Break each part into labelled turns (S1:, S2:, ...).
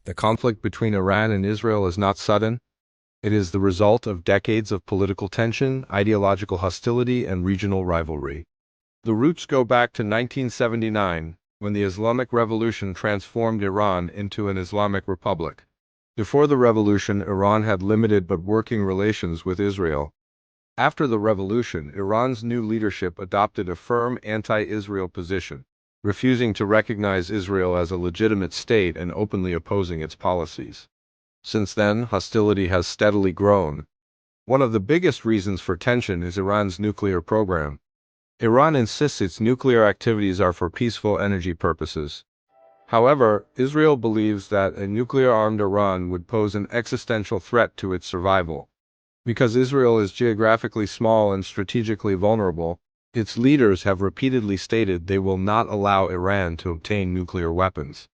S1: The conflict between Iran and Israel is not sudden. It is the result of decades of political tension, ideological hostility, and regional rivalry. The roots go back to 1979, when the Islamic Revolution transformed Iran into an Islamic republic. Before the revolution, Iran had limited but working relations with Israel. After the revolution, Iran's new leadership adopted a firm anti-Israel position, refusing to recognize Israel as a legitimate state and openly opposing its policies. Since then, hostility has steadily grown. One of the biggest reasons for tension is Iran's nuclear program. Iran insists its nuclear activities are for peaceful energy purposes. However, Israel believes that a nuclear-armed Iran would pose an existential threat to its survival. Because Israel is geographically small and strategically vulnerable, its leaders have repeatedly stated they will not allow Iran to obtain nuclear weapons.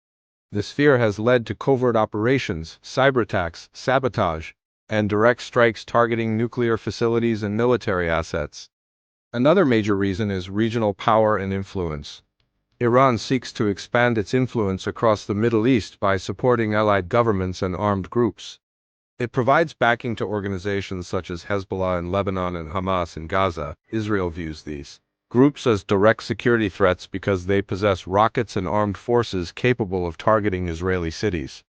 S1: This fear has led to covert operations, cyber attacks, sabotage, and direct strikes targeting nuclear facilities and military assets. Another major reason is regional power and influence. Iran seeks to expand its influence across the Middle East by supporting allied governments and armed groups. It provides backing to organizations such as Hezbollah in Lebanon and Hamas in Gaza. Israel views these groups as direct security threats because they possess rockets and armed forces capable of targeting Israeli cities.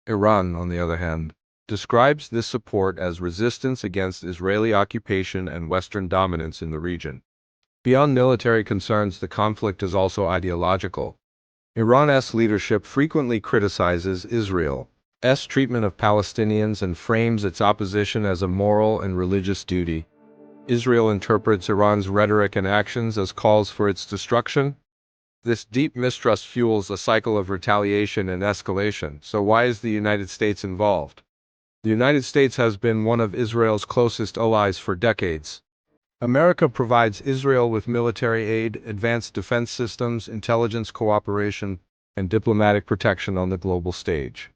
S1: Iran, on the other hand, describes this support as resistance against Israeli occupation and Western dominance in the region. Beyond military concerns, the conflict is also ideological. Iran's leadership frequently criticizes Israel's treatment of Palestinians and frames its opposition as a moral and religious duty. Israel interprets Iran's rhetoric and actions as calls for its destruction. This deep mistrust fuels a cycle of retaliation and escalation. So why is the United States involved? The United States has been one of Israel's closest allies for decades. America provides Israel with military aid, advanced defense systems, intelligence cooperation, and diplomatic protection on the global stage.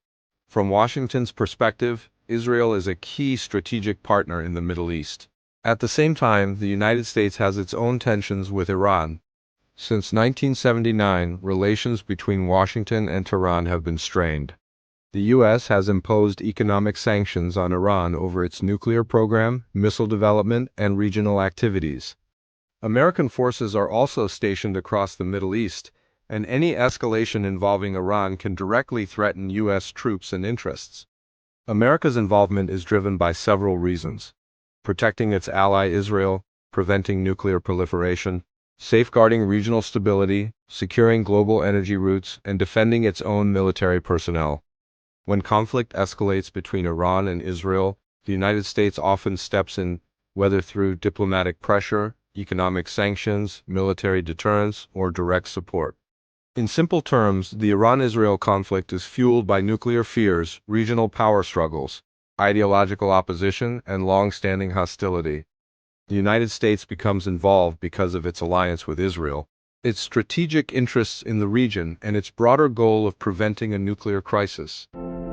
S1: From Washington's perspective, Israel is a key strategic partner in the Middle East. At the same time, the United States has its own tensions with Iran. Since 1979, relations between Washington and Tehran have been strained. The U.S. has imposed economic sanctions on Iran over its nuclear program, missile development, and regional activities. American forces are also stationed across the Middle East, and any escalation involving Iran can directly threaten U.S. troops and interests. America's involvement is driven by several reasons: protecting its ally Israel, preventing nuclear proliferation, safeguarding regional stability, securing global energy routes, and defending its own military personnel. When conflict escalates between Iran and Israel, the United States often steps in, whether through diplomatic pressure, economic sanctions, military deterrence, or direct support. In simple terms, the Iran-Israel conflict is fueled by nuclear fears, regional power struggles, ideological opposition, and long-standing hostility. The United States becomes involved because of its alliance with Israel, its strategic interests in the region, and its broader goal of preventing a nuclear crisis.